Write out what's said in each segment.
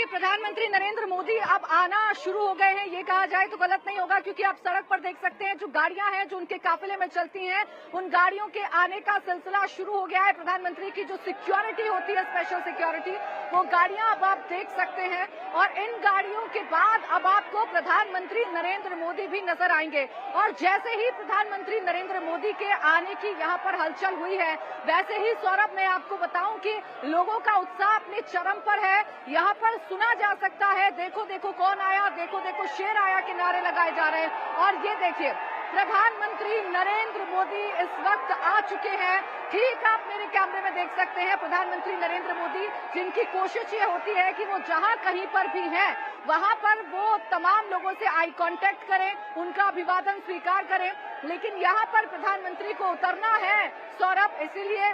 देखिए, प्रधानमंत्री नरेंद्र मोदी अब आना शुरू हो गए हैं, ये कहा जाए तो गलत नहीं होगा, क्योंकि आप सड़क पर देख सकते हैं जो गाड़ियां हैं जो उनके काफिले में चलती हैं, उन गाड़ियों के आने का सिलसिला शुरू हो गया है। प्रधानमंत्री की जो सिक्योरिटी होती है, स्पेशल सिक्योरिटी, वो गाड़ियां अब आप देख सकते हैं। और इन गाड़ियों के बाद अब आपको प्रधानमंत्री नरेंद्र मोदी भी नजर आएंगे। और जैसे ही प्रधानमंत्री नरेंद्र मोदी के आने की यहाँ पर हलचल हुई है, वैसे ही सौरभ, मैं आपको बताऊं कि लोगों का उत्साह अपने चरम पर है। यहाँ पर सुना जा सकता है, देखो देखो कौन आया, देखो देखो शेर आया के नारे लगाए जा रहे हैं। और ये देखिए, प्रधानमंत्री नरेंद्र मोदी इस वक्त आ चुके हैं। ठीक आप मेरे कैमरे में देख सकते हैं प्रधानमंत्री नरेंद्र मोदी, जिनकी कोशिश ये होती है कि वो जहां कहीं पर भी हैं, वहां पर वो तमाम लोगों से आई कांटेक्ट करें, उनका अभिवादन स्वीकार करें। लेकिन यहाँ पर प्रधानमंत्री को उतरना है सौरभ, इसीलिए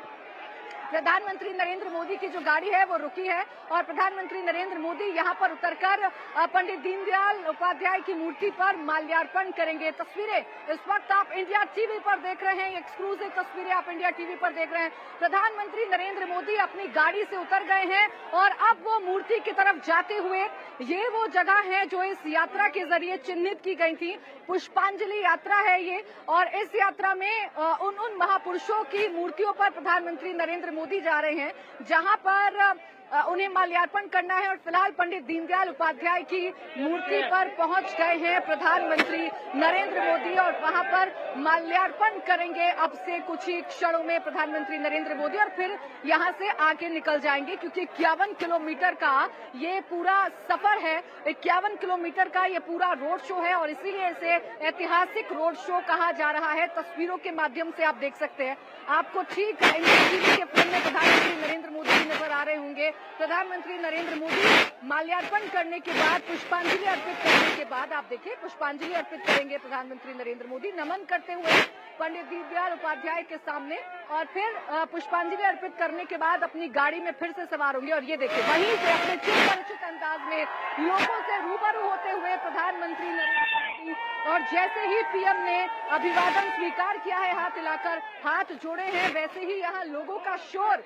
प्रधानमंत्री नरेंद्र मोदी की जो गाड़ी है वो रुकी है और प्रधानमंत्री नरेंद्र मोदी यहाँ पर उतरकर पंडित दीनदयाल उपाध्याय की मूर्ति पर माल्यार्पण करेंगे। तस्वीरें इस वक्त आप इंडिया टीवी पर देख रहे हैं, एक्सक्लूसिव तस्वीरें आप इंडिया टीवी पर देख रहे हैं। प्रधानमंत्री नरेंद्र मोदी अपनी गाड़ी से उतर गए हैं और अब वो मूर्ति की तरफ जाते हुए, ये वो जगह है जो इस यात्रा के जरिए चिन्हित की गई थी। पुष्पांजलि यात्रा है ये, और इस यात्रा में उन महापुरुषों की मूर्तियों पर प्रधानमंत्री नरेंद्र मोदी जा रहे हैं, जहां पर उन्हें माल्यार्पण करना है। और फिलहाल पंडित दीनदयाल उपाध्याय की मूर्ति पर पहुंच गए हैं प्रधानमंत्री नरेंद्र मोदी और वहां पर माल्यार्पण करेंगे। अब से कुछ ही क्षणों में प्रधानमंत्री नरेंद्र मोदी, और फिर यहां से आगे निकल जाएंगे, क्योंकि 51 किलोमीटर का ये पूरा सफर है, 51 किलोमीटर का ये पूरा रोड शो है और इसीलिए इसे ऐतिहासिक रोड शो कहा जा रहा है। तस्वीरों के माध्यम से आप देख सकते हैं, आपको ठीक टीवी के फ्रेम में प्रधानमंत्री नरेंद्र मोदी नजर आ रहे होंगे। प्रधानमंत्री नरेंद्र मोदी माल्यार्पण करने के बाद, पुष्पांजलि अर्पित करने के बाद, आप देखिए पुष्पांजलि अर्पित करेंगे प्रधानमंत्री नरेंद्र मोदी, नमन करते हुए पंडित दीनदयाल उपाध्याय के सामने, और फिर पुष्पांजलि अर्पित करने के बाद अपनी गाड़ी में फिर से सवार होंगे। और ये देखिए, वहीं से अपने चिरपरिचित अंदाज में लोगों से रूबरू होते हुए प्रधानमंत्री नरेंद्र मोदी, और जैसे ही पीएम ने अभिवादन स्वीकार किया है, हाथ हिलाकर हाथ जोड़े हैं, वैसे ही यहाँ लोगों का शोर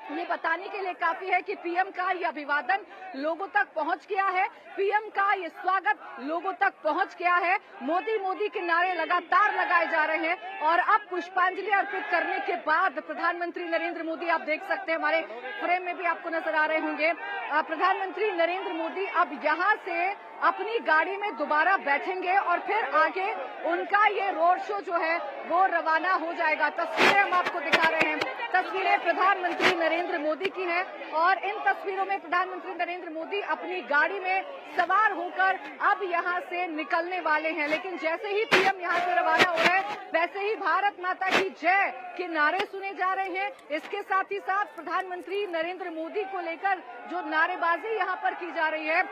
ये बताने के लिए काफी है कि पीएम का ये अभिवादन लोगों तक पहुंच गया है, पीएम का ये स्वागत लोगों तक पहुंच गया है। मोदी मोदी के नारे लगातार लगाए जा रहे हैं और अब पुष्पांजलि अर्पित करने के बाद प्रधानमंत्री नरेंद्र मोदी, आप देख सकते हैं हमारे फ्रेम में भी आपको नजर आ रहे होंगे, प्रधानमंत्री नरेंद्र मोदी अब यहाँ से अपनी गाड़ी में दोबारा बैठेंगे और फिर आगे उनका ये रोड शो जो है वो रवाना हो जाएगा। तस्वीरें हम आपको दिखा रहे हैं, तस्वीरें प्रधानमंत्री नरेंद्र मोदी की हैं और इन तस्वीरों में प्रधानमंत्री नरेंद्र मोदी अपनी गाड़ी में सवार होकर अब यहां से निकलने वाले हैं। लेकिन जैसे ही पीएम यहां से रवाना हो रहे हैं, वैसे ही भारत माता की जय के नारे सुने जा रहे हैं। इसके साथ ही साथ प्रधानमंत्री नरेंद्र मोदी को लेकर जो नारेबाजी यहां पर की जा रही है,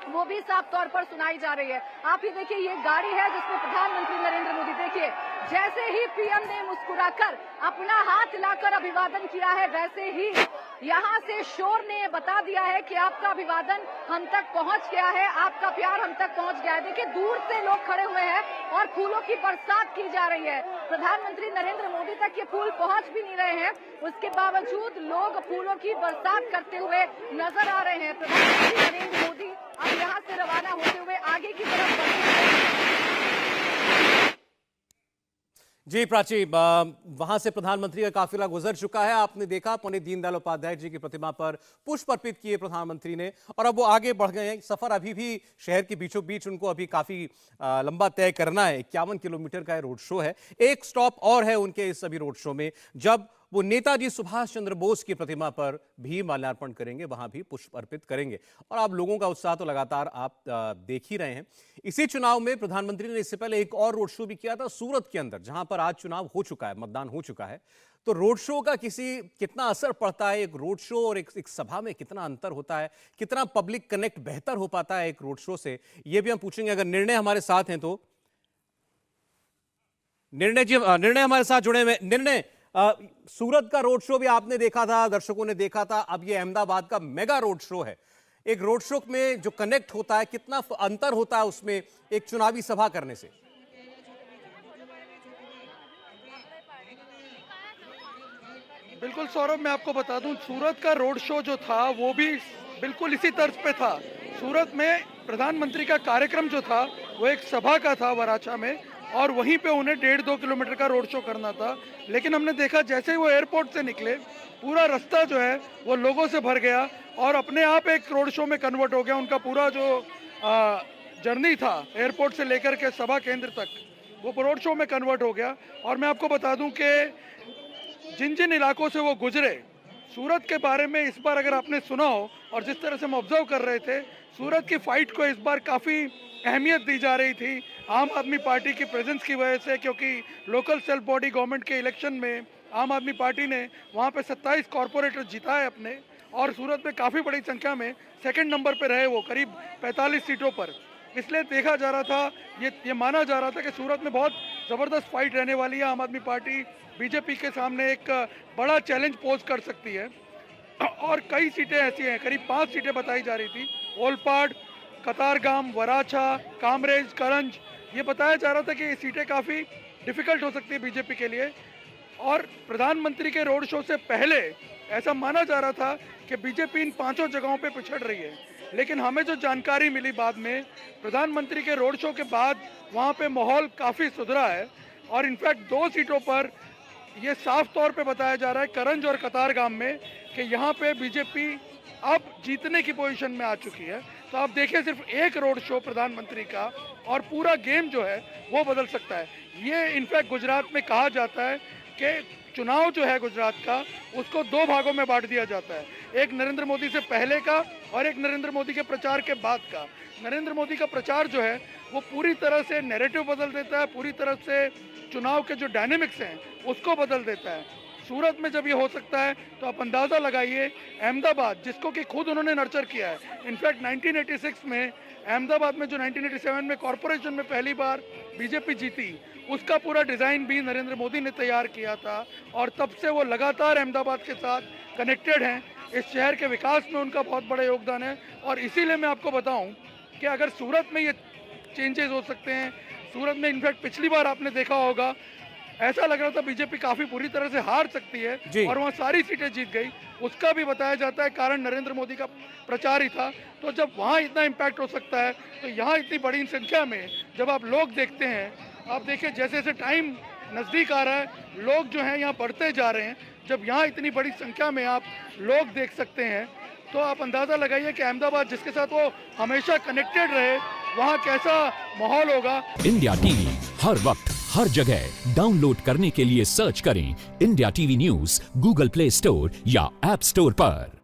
वो भी साफ तौर पर सुनाई जा रही है। आप ही देखिए, ये गाड़ी है जिसमें प्रधानमंत्री नरेंद्र मोदी, देखिए जैसे ही पीएम ने मुस्कुराकर अपना हाथ हिलाकर अभिवादन किया है, वैसे ही यहाँ से शोर ने बता दिया है कि आपका अभिवादन हम तक पहुँच गया है, आपका प्यार हम तक पहुँच गया है। देखिए, दूर से लोग खड़े हुए हैं और फूलों की बरसात की जा रही है। प्रधानमंत्री नरेंद्र मोदी तक ये फूल पहुँच भी नहीं रहे हैं, उसके बावजूद लोग फूलों की बरसात करते हुए नजर आ रहे हैं। प्रधानमंत्री नरेंद्र मोदी अब यहाँ से रवाना होते हुए आगे की तरफ बढ़ेंगे। जी प्राची, वहां से प्रधानमंत्री का काफिला गुजर चुका है। आपने देखा पंडित दीनदयाल उपाध्याय जी की प्रतिमा पर पुष्प अर्पित किए प्रधानमंत्री ने और अब वो आगे बढ़ गए हैं। सफर अभी भी शहर के बीचों बीच उनको अभी काफी लंबा तय करना है। 51 किलोमीटर का रोड शो है। एक स्टॉप और है उनके इस सभी रोड शो में, जब वो नेताजी सुभाष चंद्र बोस की प्रतिमा पर भी माल्यार्पण करेंगे, वहां भी पुष्प अर्पित करेंगे। और आप लोगों का उत्साह तो लगातार आप देख ही रहे हैं। इसी चुनाव में प्रधानमंत्री ने इससे पहले एक और रोड शो भी किया था सूरत के अंदर, जहां पर आज चुनाव हो चुका है, मतदान हो चुका है। तो रोड शो का कितना असर पड़ता है, एक रोड शो और एक सभा में कितना अंतर होता है, कितना पब्लिक कनेक्ट बेहतर हो पाता है एक रोड शो से, ये भी हम पूछेंगे। अगर निर्णय हमारे साथ हैं तो निर्णय हमारे साथ जुड़े हुए। निर्णय, सूरत का रोड शो भी आपने देखा था, दर्शकों ने देखा था, अब ये अहमदाबाद का मेगा रोड शो है। एक रोड शो में जो कनेक्ट होता है, कितना अंतर होता है उसमें एक चुनावी सभा करने से? बिल्कुल सौरभ, मैं आपको बता दूं, सूरत का रोड शो जो था वो भी बिल्कुल इसी तर्ज पे था। सूरत में प्रधानमंत्री का कार्यक्रम जो था वो एक सभा का था वराछा में, और वहीं पे उन्हें 1.5-2 किलोमीटर का रोड शो करना था। लेकिन हमने देखा जैसे ही वो एयरपोर्ट से निकले, पूरा रास्ता जो है वो लोगों से भर गया और अपने आप एक रोड शो में कन्वर्ट हो गया। उनका पूरा जो जर्नी था एयरपोर्ट से लेकर के सभा केंद्र तक, वो रोड शो में कन्वर्ट हो गया। और मैं आपको बता दूं कि जिन जिन इलाकों से वो गुजरे, सूरत के बारे में इस बार अगर आपने सुना हो और जिस तरह से हम ऑब्जर्व कर रहे थे, सूरत की फाइट को इस बार काफ़ी अहमियत दी जा रही थी आम आदमी पार्टी की प्रेजेंस की वजह से, क्योंकि लोकल सेल्फ बॉडी गवर्नमेंट के इलेक्शन में आम आदमी पार्टी ने वहाँ पे 27 कॉरपोरेटर जिताए अपने, और सूरत में काफ़ी बड़ी संख्या में सेकंड नंबर पे रहे वो, करीब 45 सीटों पर। इसलिए देखा जा रहा था, ये माना जा रहा था कि सूरत में बहुत ज़बरदस्त फाइट रहने वाली है। आम आदमी पार्टी बीजेपी के सामने एक बड़ा चैलेंज पोज कर सकती है, और कई सीटें ऐसी हैं, करीब 5 सीटें बताई जा रही थी, ओलपाड, कतारगाम, वराछा, कामरेज, करंज, ये बताया जा रहा था कि ये सीटें काफ़ी डिफ़िकल्ट हो सकती है बीजेपी के लिए। और प्रधानमंत्री के रोड शो से पहले ऐसा माना जा रहा था कि बीजेपी इन 5 जगहों पे पिछड़ रही है, लेकिन हमें जो जानकारी मिली बाद में, प्रधानमंत्री के रोड शो के बाद वहाँ पे माहौल काफ़ी सुधरा है, और इनफैक्ट 2 सीटों पर ये साफ तौर पे बताया जा रहा है, करंज और कतारगाम में, कि यहाँ पे बीजेपी अब जीतने की पोजीशन में आ चुकी है। तो आप देखिए, सिर्फ एक रोड शो प्रधानमंत्री का और पूरा गेम जो है वो बदल सकता है। ये इनफैक्ट गुजरात में कहा जाता है कि चुनाव जो है गुजरात का, उसको 2 भागों में बांट दिया जाता है, एक नरेंद्र मोदी से पहले का और एक नरेंद्र मोदी के प्रचार के बाद का। नरेंद्र मोदी का प्रचार जो है वो पूरी तरह से नैरेटिव बदल देता है, पूरी तरह से चुनाव के जो डायनेमिक्स हैं उसको बदल देता है। सूरत में जब ये हो सकता है तो आप अंदाज़ा लगाइए, अहमदाबाद जिसको कि खुद उन्होंने नर्चर किया है, इनफैक्ट 1986 में अहमदाबाद में जो 1987 में कॉरपोरेशन में पहली बार बीजेपी जीती, उसका पूरा डिज़ाइन भी नरेंद्र मोदी ने तैयार किया था, और तब से वो लगातार अहमदाबाद के साथ कनेक्टेड हैं। इस शहर के विकास में उनका बहुत बड़ा योगदान है, और इसीलिए मैं आपको बताऊं कि अगर सूरत में ये चेंजेस हो सकते हैं। सूरत में इनफैक्ट पिछली बार आपने देखा होगा, ऐसा लग रहा था बीजेपी काफ़ी बुरी तरह से हार सकती है, और वहाँ सारी सीटें जीत गई। उसका भी बताया जाता है कारण नरेंद्र मोदी का प्रचार ही था। तो जब वहाँ इतना इम्पैक्ट हो सकता है, तो यहाँ इतनी बड़ी संख्या में जब आप लोग देखते हैं, आप देखिए जैसे जैसे टाइम नज़दीक आ रहा है, लोग जो हैं यहाँ बढ़ते जा रहे हैं। जब यहाँ इतनी बड़ी संख्या में आप लोग देख सकते हैं, तो आप अंदाज़ा लगाइए कि अहमदाबाद जिसके साथ वो हमेशा कनेक्टेड रहे, वहाँ कैसा माहौल होगा। इंडिया टीवी हर वक्त हर जगह डाउनलोड करने के लिए सर्च करें India TV news Google play store या ऐप स्टोर पर।